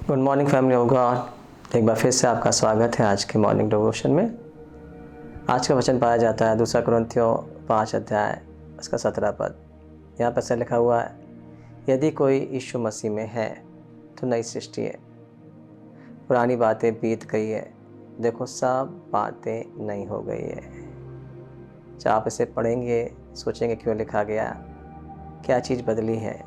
Good morning family of God. एक बार फिर से आपका स्वागत है आज के मॉर्निंग डिवोशन में। आज का वचन पाया जाता है 2 कुरिन्थियों 5 अध्याय उसका 17 पद। यहाँ पर से लिखा हुआ है, यदि कोई यीशु मसीह में है तो नई सृष्टि है, पुरानी बातें बीत गई है, देखो सब बातें नई हो गई है। जब आप इसे पढ़ेंगे सोचेंगे क्यों लिखा गया, क्या चीज़ बदली है।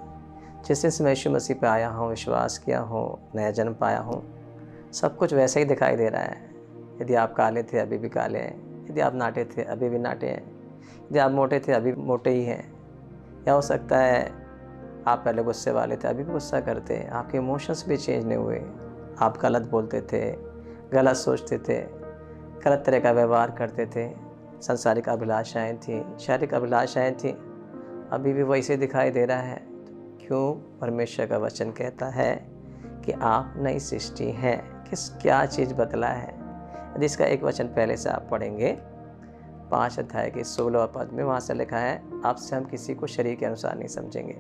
जिस दिन से मैं यीशु मसीह पे आया हूँ, विश्वास किया हूँ, नया जन्म पाया हूँ, सब कुछ वैसा ही दिखाई दे रहा है। यदि आप काले थे अभी भी काले हैं, यदि आप नाटे थे अभी भी नाटे हैं, यदि आप मोटे थे अभी मोटे ही हैं। या हो सकता है आप पहले गुस्से वाले थे अभी भी गुस्सा करते हैं, आपके इमोशंस भी चेंज नहीं हुए। आप गलत बोलते थे, गलत सोचते थे, गलत तरह का व्यवहार करते थे, सांसारिक अभिलाषाएँ थी, शारीरिक अभिलाषाएँ थी, अभी भी वैसे दिखाई दे रहा है। क्यों परमेश्वर का वचन कहता है कि आप नई सृष्टि हैं। क्या चीज़ बदला है। यदि इसका एक वचन पहले से आप पढ़ेंगे 5 अध्याय के 16 पद में, वहाँ से लिखा है, आपसे हम किसी को शरीर के अनुसार नहीं समझेंगे।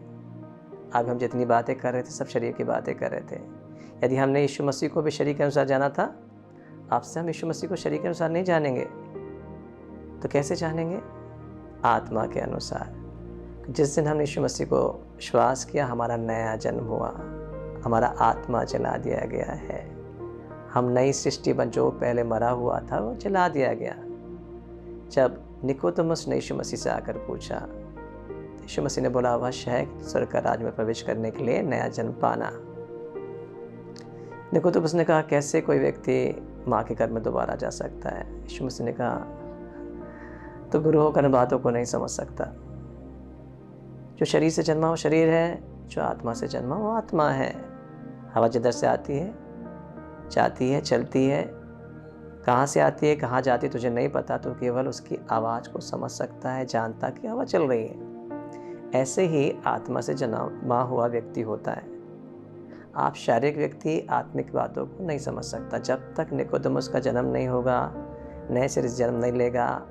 अब हम जितनी बातें कर रहे थे सब शरीर की बातें कर रहे थे। यदि हमने यीशु मसीह को भी शरीर के अनुसार जाना था, आपसे हम यीशु मसीह को शरीर के अनुसार नहीं जानेंगे। तो कैसे जानेंगे? आत्मा के अनुसार। जिस दिन हमने यीशु मसीह को विश्वास किया, हमारा नया जन्म हुआ, हमारा आत्मा जला दिया गया है। हम नई सृष्टि बन, जो पहले मरा हुआ था वो जला दिया गया। जब निकोदेमुस ने यीशु मसीह से आकर पूछा, यीशु मसीह ने बोला, अवश्य है स्वर्ग का राज में प्रवेश करने के लिए नया जन्म पाना। निकोदेमुस ने कहा, कैसे कोई व्यक्ति माँ के गर्भ में दोबारा जा सकता है? यीशु मसीह ने कहा, तो गुरु होकर बातों को नहीं समझ सकता। जो शरीर से जन्मा वो शरीर है, जो आत्मा से जन्मा वो आत्मा है। हवा जिधर से आती है, जाती है, चलती है, कहाँ से आती है कहाँ जाती है तुझे नहीं पता, तो केवल उसकी आवाज़ को समझ सकता है, जानता कि हवा चल रही है। ऐसे ही आत्मा से जन्मा हुआ व्यक्ति होता है। आप शारीरिक व्यक्ति आत्मिक बातों को नहीं समझ सकता। जब तक निकोदेमुस का जन्म नहीं होगा, नए शरीर से जन्म नहीं लेगा,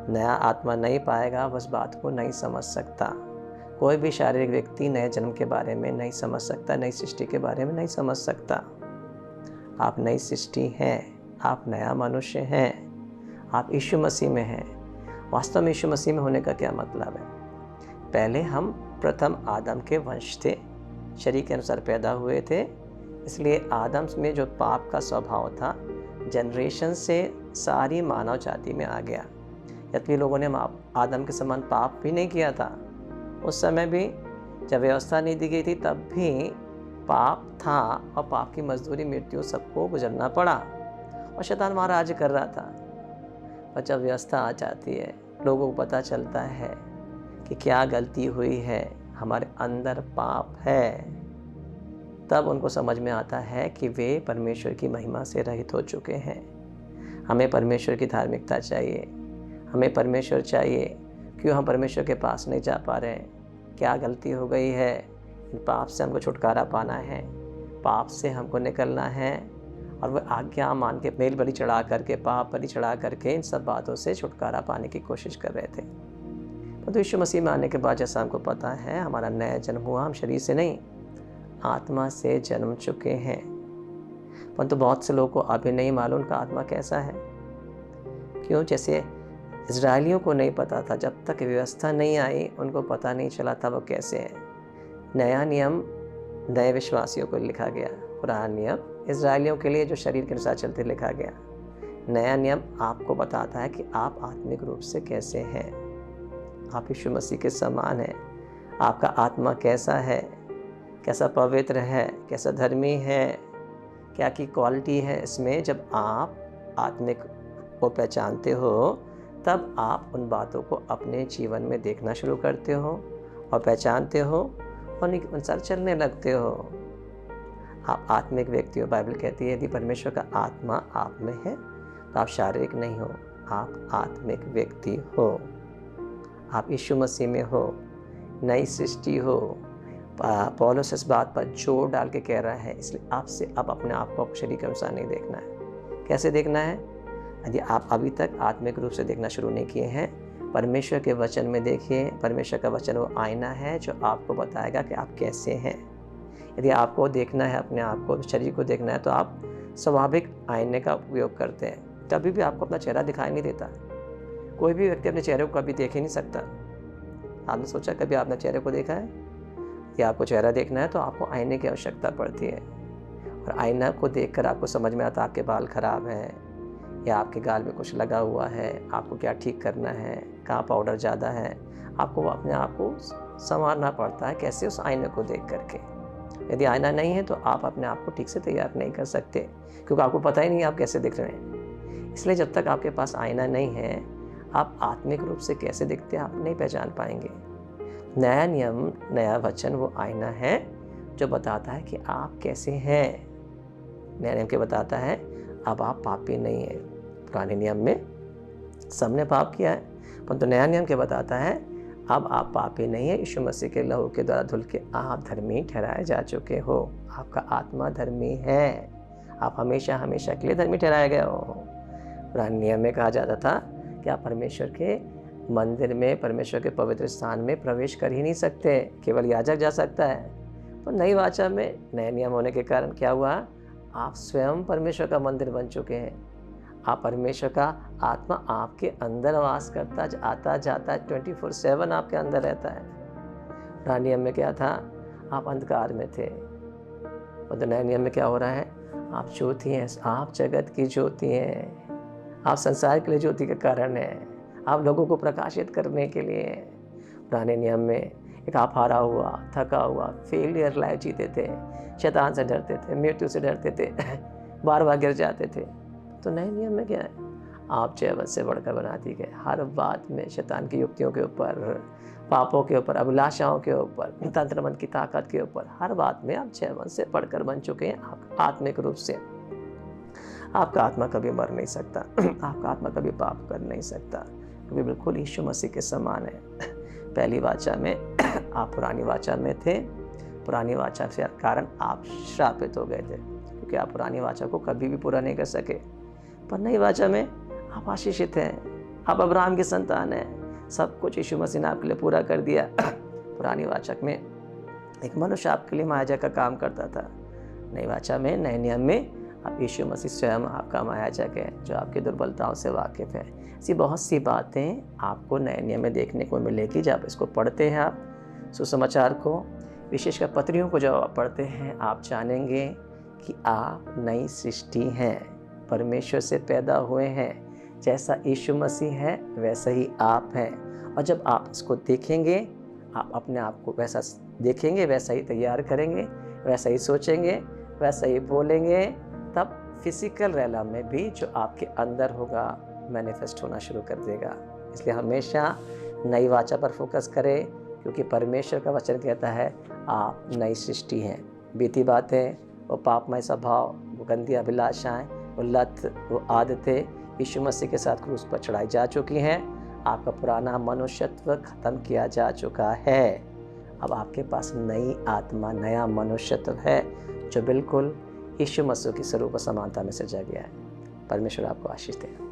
नया आत्मा नहीं पाएगा, उस बात को नहीं समझ सकता। कोई भी शारीरिक व्यक्ति नए जन्म के बारे में नहीं समझ सकता, नई सृष्टि के बारे में नहीं समझ सकता। आप नई सृष्टि हैं, आप नया मनुष्य हैं, आप यीशु मसीह में हैं। वास्तव में यीशु मसीह में होने का क्या मतलब है? पहले हम प्रथम आदम के वंश थे, शरीर के अनुसार पैदा हुए थे, इसलिए आदम में जो पाप का स्वभाव था जनरेशन से सारी मानव जाति में आ गया। यद्यपि लोगों ने आदम के समान पाप भी नहीं किया था, उस समय भी जब व्यवस्था नहीं दी गई थी तब भी पाप था, और पाप की मजदूरी मृत्यु सबको गुजरना पड़ा, और शैतान वहाँ राज्य कर रहा था। और जब व्यवस्था आ जाती है, लोगों को पता चलता है कि क्या गलती हुई है, हमारे अंदर पाप है, तब उनको समझ में आता है कि वे परमेश्वर की महिमा से रहित हो चुके हैं। हमें परमेश्वर की धार्मिकता चाहिए, हमें परमेश्वर चाहिए। क्यों हम परमेश्वर के पास नहीं जा पा रहे हैं? क्या गलती हो गई है? इन पाप से हमको छुटकारा पाना है, पाप से हमको निकलना है, और वह आज्ञा मान के मेल बलि चढ़ा करके, पाप बलि चढ़ा करके इन सब बातों से छुटकारा पाने की कोशिश कर रहे थे। तो यीशु मसीह में आने के बाद जैसा हमको पता है, हमारा नया जन्म हुआ, हम शरीर से नहीं आत्मा से जन्म चुके हैं। परंतु बहुत से लोगों को अभी नहीं मालूम उनका आत्मा कैसा है। क्यों? जैसे इजरायलियों को नहीं पता था, जब तक व्यवस्था नहीं आई उनको पता नहीं चला था वो कैसे हैं। नया नियम नए विश्वासियों को लिखा गया, पुराना नियम इजरायलियों के लिए जो शरीर के अनुसार चलते लिखा गया। नया नियम आपको बताता है कि आप आत्मिक रूप से कैसे हैं। आप यीशु मसीह के समान हैं। आपका आत्मा कैसा है, कैसा पवित्र है, कैसा धर्मी है, क्या की क्वालिटी है इसमें। जब आप आत्मिक को पहचानते हो, तब आप उन बातों को अपने जीवन में देखना शुरू करते हो और पहचानते हो और उनके अनुसार चलने लगते हो। आप आत्मिक व्यक्ति हो। बाइबल कहती है, यदि परमेश्वर का आत्मा आप में है तो आप शारीरिक नहीं हो, आप आत्मिक व्यक्ति हो। आप यीशु मसीह में हो, नई सृष्टि हो। पौलुस इस बात पर जोर डाल के कह रहा है, इसलिए आपसे अब अपने आप को शरीर के अनुसार नहीं देखना है। कैसे देखना है? यदि आप अभी तक आत्मिक रूप से देखना शुरू नहीं किए हैं, परमेश्वर के वचन में देखिए। परमेश्वर का वचन वो आईना है जो आपको बताएगा कि आप कैसे हैं। यदि आपको देखना है अपने आप को, शरीर को देखना है, तो आप स्वाभाविक आईने का उपयोग करते हैं। कभी भी आपको अपना चेहरा दिखाई नहीं देता। कोई भी व्यक्ति अपने चेहरे को कभी देख ही नहीं सकता। आपने सोचा कभी आपने चेहरे को देखा है? या आपको चेहरा देखना है तो आपको आईने की आवश्यकता पड़ती है, और आईना को देखकर आपको समझ में आता है आपके बाल खराब हैं या आपके गाल में कुछ लगा हुआ है, आपको क्या ठीक करना है, कहाँ पाउडर ज़्यादा है। आपको अपने आप को संवारना पड़ता है, कैसे? उस आईने को देख करके। यदि आईना नहीं है तो आप अपने आप को ठीक से तैयार नहीं कर सकते, क्योंकि आपको पता ही नहीं आप कैसे दिख रहे हैं। इसलिए जब तक आपके पास आईना नहीं है, आप आत्मिक रूप से कैसे दिखते हैं आप नहीं पहचान पाएंगे। नया नियम, नया वचन वो आईना है जो बताता है कि आप कैसे हैं। नया नियम के बताता है अब आप पापी नहीं है। पुराने नियम में सबने पाप किया है, परंतु नया नियम के बताता है अब आप पापी नहीं है। यीशु मसीह के लहू के द्वारा धुल के आप धर्मी ठहराए जा चुके हो। आपका आत्मा धर्मी है, आप हमेशा हमेशा के लिए धर्मी ठहराए गए हो। पुराने नियम में कहा जाता था कि आप परमेश्वर के मंदिर में, परमेश्वर के पवित्र स्थान में प्रवेश कर ही नहीं सकते, केवल याजक जा सकता है। तो नई वाचा में नए नियम होने के कारण क्या हुआ? आप स्वयं परमेश्वर का मंदिर बन चुके हैं। आप परमेश्वर का आत्मा आपके अंदर वास करता, आता जाता है, 24/7 आपके अंदर रहता है। पुराने नियम में क्या था? आप अंधकार में थे, और तो नए नियम में क्या हो रहा है? आप ज्योति हैं, आप जगत की ज्योति हैं, आप संसार के लिए ज्योति का कारण हैं, आप लोगों को प्रकाशित करने के लिए। पुराने नियम में एक आप हारा हुआ, थका हुआ, फेलियर लाइफ जीते थे, शैतान से डरते थे, मृत्यु से डरते थे, बार बार गिर जाते थे। तो नए नियम में क्या है? आप जयवंत से बढ़कर बना दी गए। हर बात में शैतान की युक्तियों के ऊपर, पापों के ऊपर, अभिलाषाओं के ऊपर, तंत्रमंत्र की ताकत के ऊपर, हर बात में आप जयवंत से बढ़कर बन चुके हैं। आप आत्मिक रूप से, आपका आत्मा कभी मर नहीं सकता, आपका आत्मा कभी पाप कर नहीं सकता, क्योंकि बिल्कुल यीशु मसीह के समान है। पहली वाचा में आप पुरानी वाचा में थे, पुरानी वाचा से कारण आप श्रापित हो गए थे, क्योंकि आप पुरानी वाचा को कभी भी पूरा नहीं कर सके। पर नई वाचा में आप आशीषित हैं, आप अब्राहम की संतान हैं, सब कुछ यीशु मसीह ने आपके लिए पूरा कर दिया। पुरानी वाचा में एक मनुष्य आपके लिए मायाजा का काम करता था। नई वाचा में, नए नियम में आप यीशु मसीह स्वयं आपका मायाजक है, जो आपकी दुर्बलताओं से वाकिफ़ है। ऐसी बहुत सी बातें आपको नए नियम में देखने को मिलेगी। जब इसको पढ़ते हैं आप सुसमाचार को, विशेषकर पत्रियों को जब आप पढ़ते हैं, आप जानेंगे कि आप नई सृष्टि हैं, परमेश्वर से पैदा हुए हैं। जैसा यीशु मसीह है वैसा ही आप हैं। और जब आप इसको देखेंगे, आप अपने आप को वैसा देखेंगे, वैसा ही तैयार करेंगे, वैसा ही सोचेंगे, वैसा ही बोलेंगे, तब फिजिकल realm में भी जो आपके अंदर होगा मैनिफेस्ट होना शुरू कर देगा। इसलिए हमेशा नई वाचा पर फोकस करें, क्योंकि परमेश्वर का वचन कहता है आप नई सृष्टि हैं। बीती बातें, वो पापमय स्वभाव, वो गंदी अभिलाषाएं, वो लत, वो आदतें यीशु मसीह के साथ क्रूस पर चढ़ाई जा चुकी हैं। आपका पुराना मनुष्यत्व खत्म किया जा चुका है। अब आपके पास नई आत्मा, नया मनुष्यत्व है, जो बिल्कुल यीशु मसीह की स्वरूप और समानता में सजा गया है। परमेश्वर आपको आशीष दे।